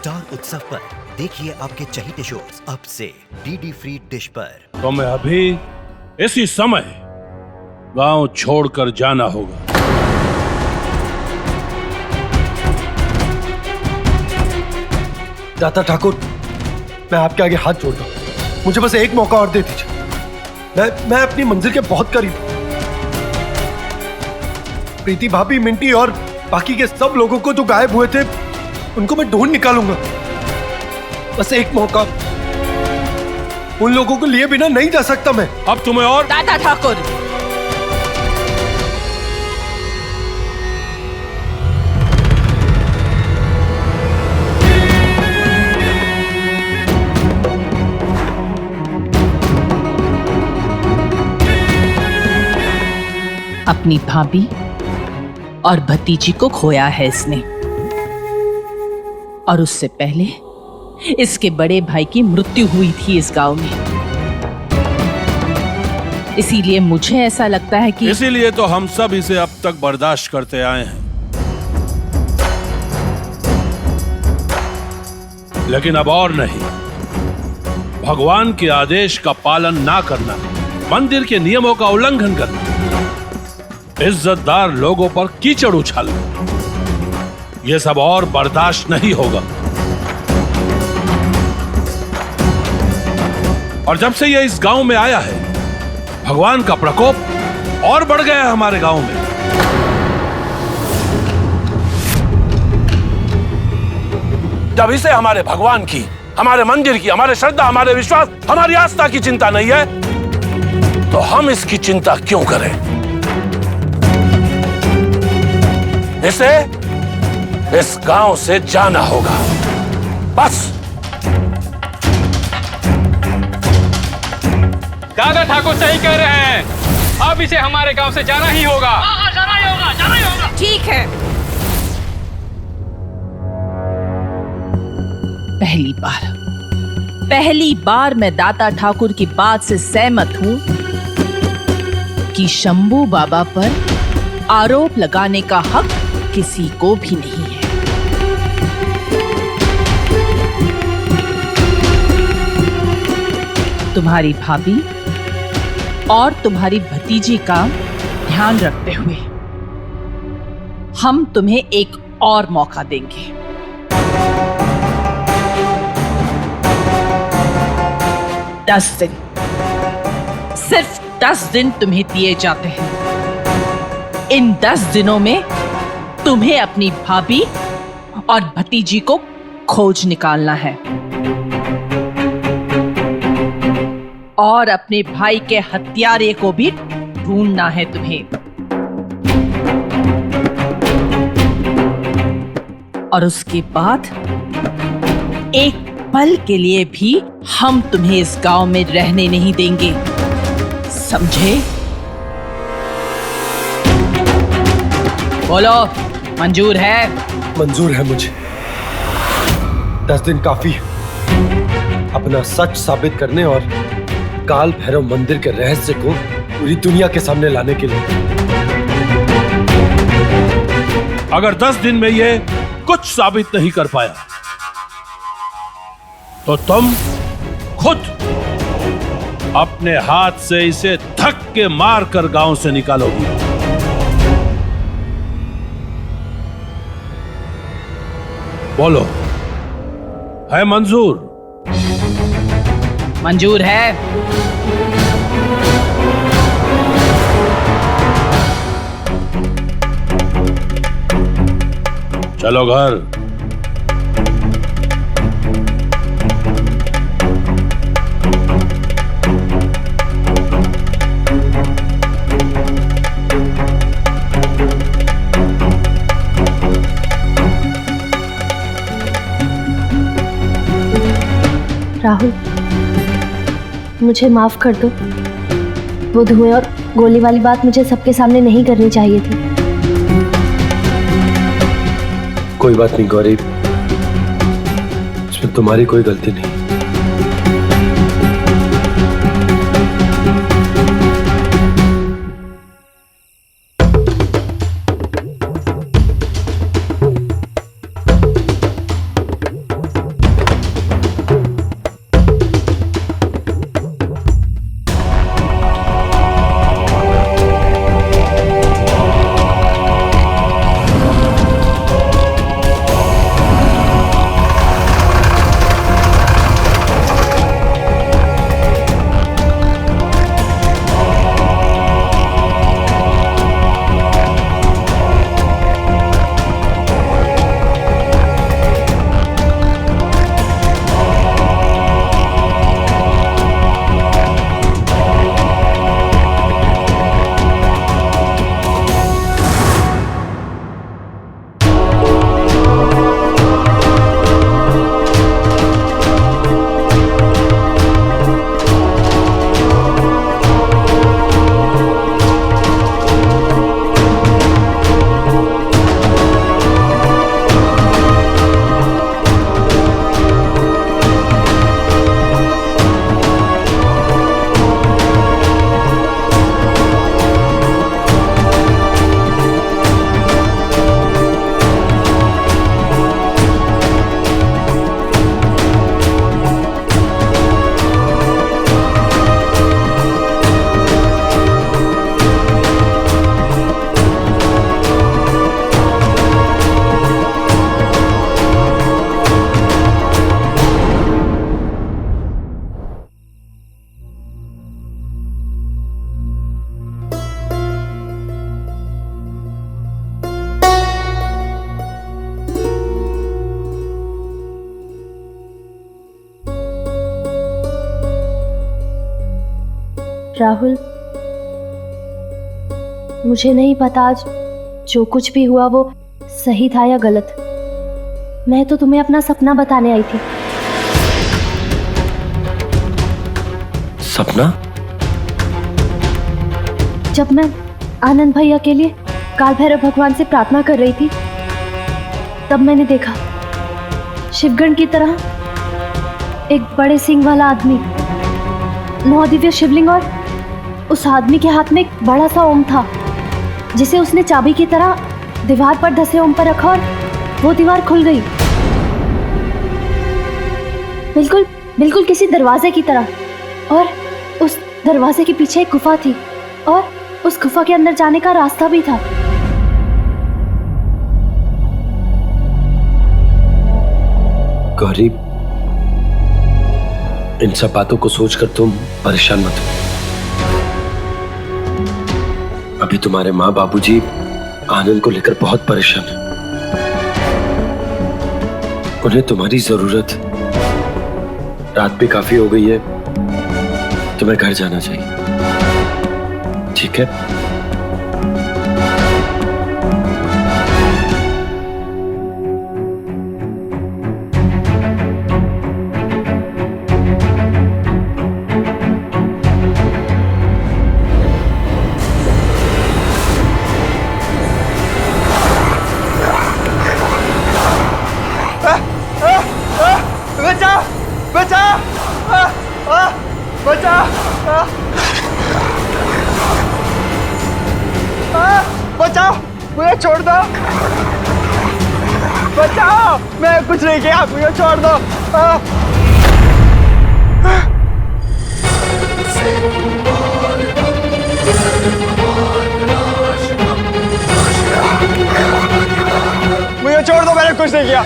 Star उत्सव पर देखिए आपके चहीते शोज अब से डीडी फ्री डिश पर। तो मैं अभी इसी समय गांव छोड़कर जाना होगा। दाता ठाकुर, मैं आपके आगे हाथ जोड़ता हूं, मुझे बस एक मौका और दे दीजिए। मैं अपनी मंजिल के बहुत करीब हूं। प्रीति भाभी, मिंटी और बाकी के सब लोगों को जो गायब हुए थे उनको मैं ढूंढ निकालूंगा। बस एक मौका, उन लोगों को लिए बिना नहीं जा सकता मैं। अब तुम्हें और दाता ठाकुर, अपनी भाभी और भतीजी को खोया है इसने, और उससे पहले इसके बड़े भाई की मृत्यु हुई थी इस गांव में। इसीलिए मुझे ऐसा लगता है कि इसीलिए तो हम सब इसे अब तक बर्दाश्त करते आए हैं। लेकिन अब और नहीं। भगवान के आदेश का पालन ना करना, मंदिर के नियमों का उल्लंघन करना, इज्जतदार लोगों पर कीचड़ उछालना, यह सब और बर्दाश्त नहीं होगा। और जब से यह इस गांव में आया है, भगवान का प्रकोप और बढ़ गया है हमारे गांव में। जब इसे हमारे भगवान की, हमारे मंदिर की, हमारे श्रद्धा, हमारे विश्वास, हमारी आस्था की चिंता नहीं है, तो हम इसकी चिंता क्यों करें? इसे इस गांव से जाना होगा, बस। दादा ठाकुर सही कह रहे हैं, अब इसे हमारे गांव से जाना ही होगा। जाना ही होगा, जाना ही होगा। ठीक है। पहली बार मैं दाता ठाकुर की बात से सहमत हूं कि शंभू बाबा पर आरोप लगाने का हक किसी को भी नहीं है। तुम्हारी भाभी और तुम्हारी भतीजी का ध्यान रखते हुए हम तुम्हें एक और मौका देंगे। सिर्फ 10 दिन तुम्हें दिए जाते हैं। इन 10 दिनों में तुम्हें अपनी भाभी और भतीजी को खोज निकालना है और अपने भाई के हत्यारे को भी ढूंढना है तुम्हें। और उसके बाद एक पल के लिए भी हम तुम्हें इस गांव में रहने नहीं देंगे, समझे? बोलो, मंजूर है? मंजूर है मुझे। 10 दिन काफी है अपना सच साबित करने और काल भैरव मंदिर के रहस्य को पूरी दुनिया के सामने लाने के लिए। अगर 10 दिन में ये कुछ साबित नहीं कर पाया तो तुम खुद अपने हाथ से इसे धक्के मारकर गांव से निकालोगी। बोलो, है मंजूर? मंजूर है। चलो घर। राहुल, मुझे माफ कर दो। वो धुएं और गोली वाली बात मुझे सबके सामने नहीं करनी चाहिए थी। कोई बात नहीं गौरी, इसमें तुम्हारी कोई गलती नहीं। राहुल, मुझे नहीं पता आज जो कुछ भी हुआ वो सही था या गलत। मैं तो तुम्हें अपना सपना बताने आई थी। सपना? जब मैं आनंद भैया के लिए काल भैरव भगवान से प्रार्थना कर रही थी, तब मैंने देखा शिवगण की तरह एक बड़े सिंह वाला आदमी, 9 दिव्य शिवलिंग, और उस आदमी के हाथ में एक बड़ा सा ओम था जिसे उसने चाबी की तरह दीवार पर धसे ओम पर रखा और वो दीवार खुल गई, बिल्कुल बिल्कुल किसी दरवाजे की तरह। और उस दरवाजे के पीछे एक गुफा थी और उस गुफा के अंदर जाने का रास्ता भी था। गौरी, इन सब बातों को सोचकर तुम परेशान मत हो। अभी तुम्हारे माँ बाबूजी आनंद को लेकर बहुत परेशान हैं। उन्हें तुम्हारी जरूरत है। रात भी काफी हो गई है, तुम्हें घर जाना चाहिए, ठीक है? बचाओ, मुझे छोड़ दो। बचाओ, मैं कुछ नहीं किया, मुझे छोड़ दो। मुझे छोड़ दो, मैंने कुछ नहीं किया।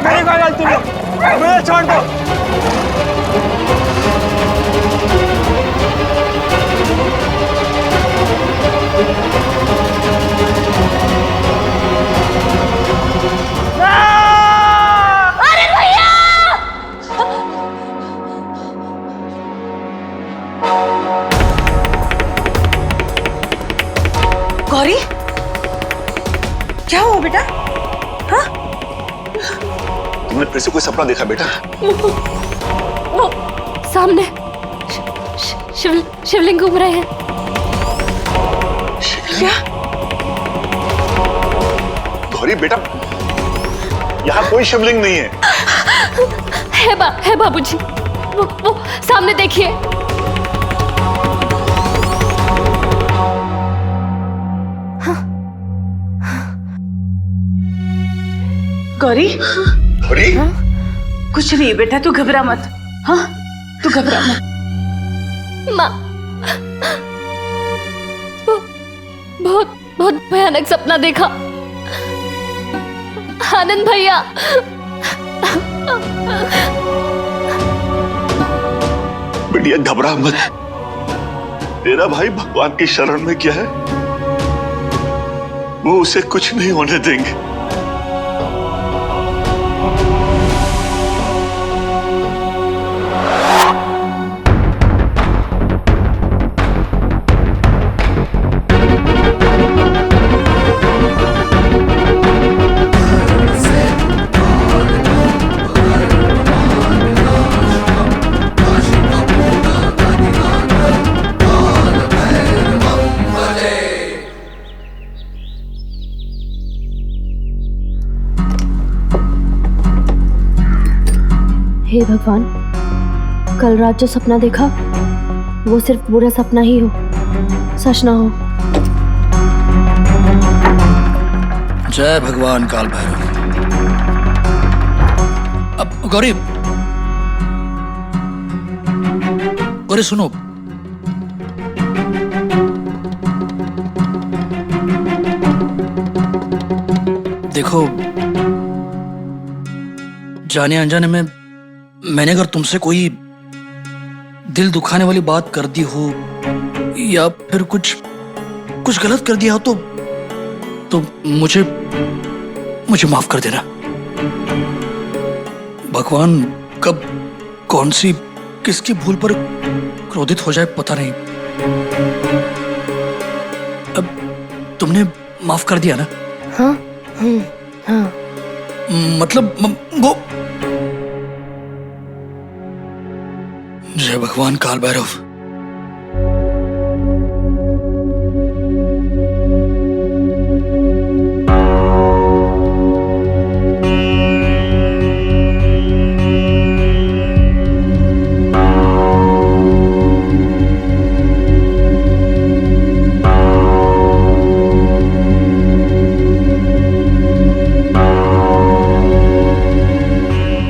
मेरी कोई गलती नहीं, मुझे छोड़ दो। अरे भैया! गौरी, क्या हुआ बेटा? हाँ? तुमने फिर से कोई सपना देखा बेटा? वो सामने शिवलिंग घूम रहे हैं। क्या? गौरी बेटा, यहाँ कोई शिवलिंग नहीं है। है बाबूजी, वो सामने देखिए। गौरी, गौरी? कुछ नहीं बेटा, तू घबरा मत। हाँ, तू घबरा मत। माँ, बहुत बहुत भयानक सपना देखा। आनंद भैया, बेटिया घबरा मत, तेरा भाई भगवान की शरण में क्या है, वो उसे कुछ नहीं होने देंगे। हे भगवान, कल रात जो सपना देखा वो सिर्फ बुरा सपना ही हो, सच ना हो। जय भगवान काल भैरव। अब गौरी, गौरी सुनो, देखो, जाने अनजाने में मैंने अगर तुमसे कोई दिल दुखाने वाली बात कर दी हो या फिर कुछ गलत कर दिया हो तो मुझे माफ कर देना। भगवान कब कौन सी किसकी भूल पर क्रोधित हो जाए पता नहीं। अब तुमने माफ कर दिया ना? हाँ, हाँ। मतलब वो जय भगवान काल भैरव।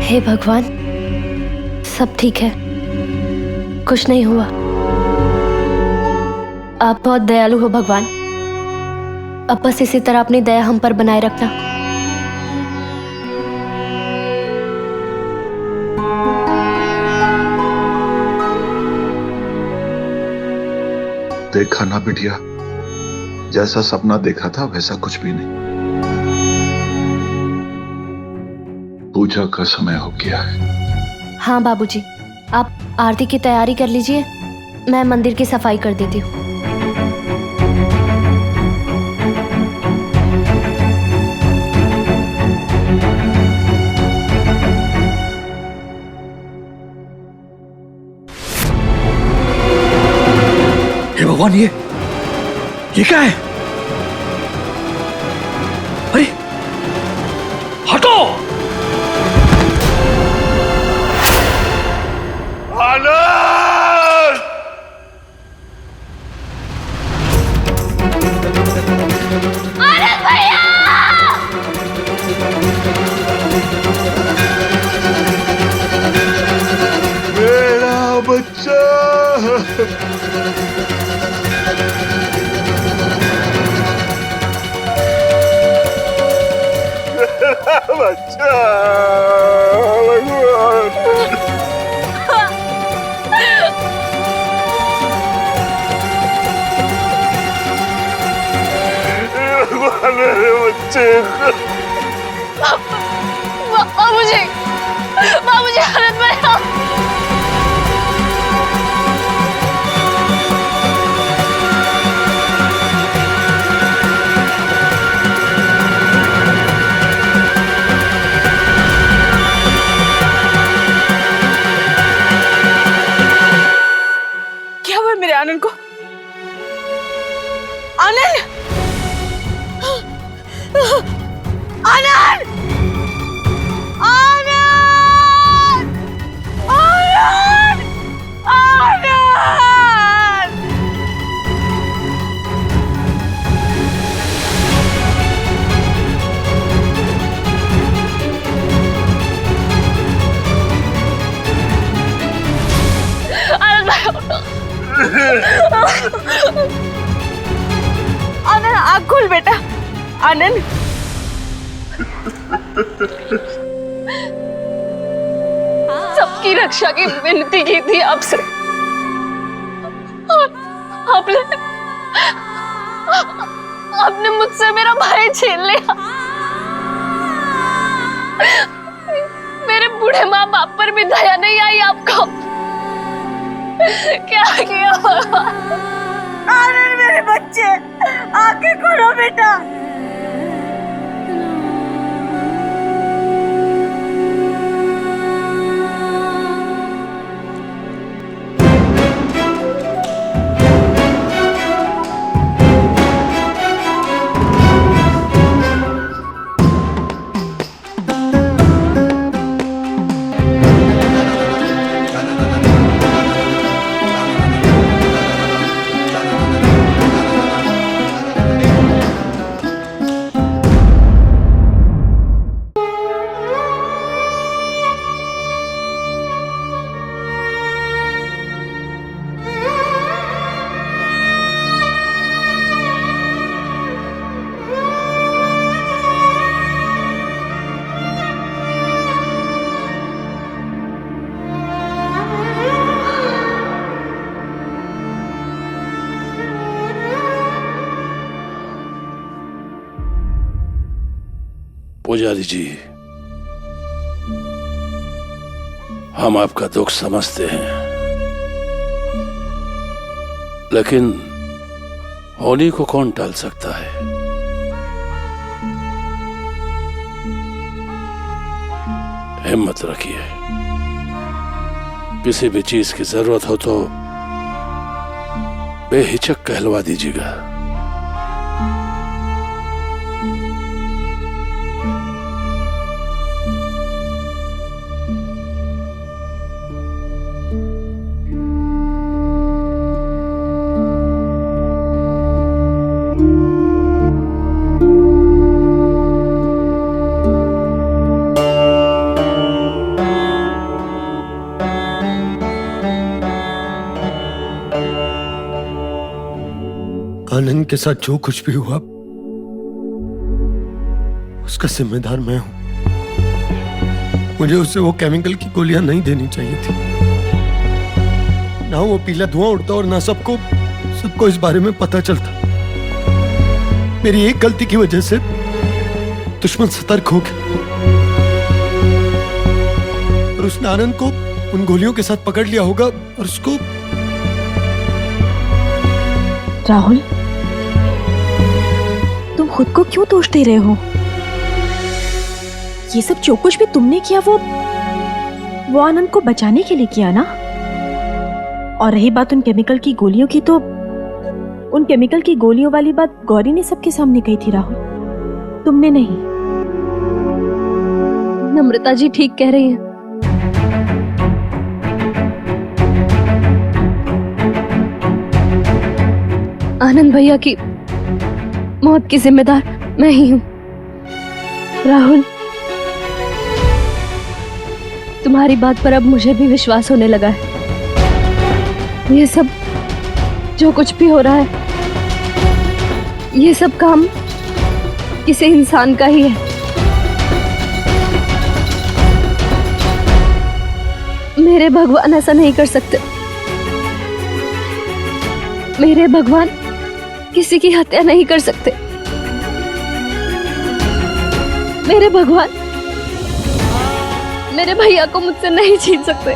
हे भगवान, सब ठीक है, कुछ नहीं हुआ। आप बहुत दयालु हो भगवान। अब बस इसी तरह अपनी दया हम पर बनाए रखना। देखा ना बिटिया, जैसा सपना देखा था वैसा कुछ भी नहीं। पूजा का समय हो गया है। हाँ बाबूजी, आप आरती की तैयारी कर लीजिए, मैं मंदिर की सफाई कर देती हूँ। हे भगवान, ये क्या है? अरे हटो! मेरा बच्चा, बच्चा, भगवान मेरे बच्चे। बाबूजी, बाबूजी, आनंद भैया। क्या हुआ मेरे आनंद को? आनंद! आनंद! आनंद! आनंद! आनंद! आनंद, आँख खोल बेटा। आनंद, सबकी रक्षा की विनती की थी आपसे, आपने मुझसे मेरा भाई छीन लिया। मेरे बूढ़े माँ बाप पर भी दया नहीं आई आपको। क्या किया भगवान? आनंद मेरे बच्चे, आंखें खोलो बेटा। पुजारी जी, हम आपका दुख समझते हैं, लेकिन होनी को कौन टाल सकता है। हिम्मत रखिए, किसी भी चीज की जरूरत हो तो बेहिचक कहलवा दीजिएगा। आनंद के साथ जो कुछ भी हुआ उसका जिम्मेदार मैं हूं। मुझे उसे वो केमिकल की गोलियां नहीं देनी चाहिए थी। ना वो पीला धुआं उड़ता और ना सबको इस बारे में पता चलता। मेरी एक गलती की वजह से दुश्मन सतर्क हो गया और उसने आनंद को उन गोलियों के साथ पकड़ लिया होगा और उसको। राहुल, तुम खुद को क्यों दोष दे रहे हो? ये सब जो कुछ भी तुमने किया वो आनंद को बचाने के लिए किया ना। और रही बात उन केमिकल की गोलियों की, तो उन केमिकल की गोलियों वाली बात गौरी ने सबके सामने कही थी राहुल, तुमने नहीं। नम्रता जी ठीक कह रही हैं। आनंद भैया की मौत की जिम्मेदार मैं ही हूं। राहुल, तुम्हारी बात पर अब मुझे भी विश्वास होने लगा है। ये सब जो कुछ भी हो रहा है, ये सब काम किसी इंसान का ही है। मेरे भगवान ऐसा नहीं कर सकते। मेरे भगवान किसी की हत्या नहीं कर सकते। मेरे भगवान मेरे भैया को मुझसे नहीं छीन सकते।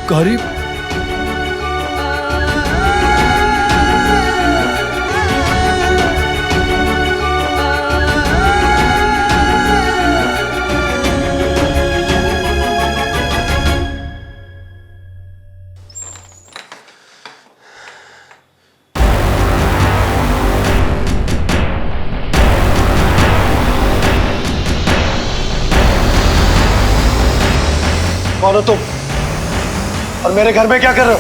गौरी, कौन हो तुम और मेरे घर में क्या कर रहे हो?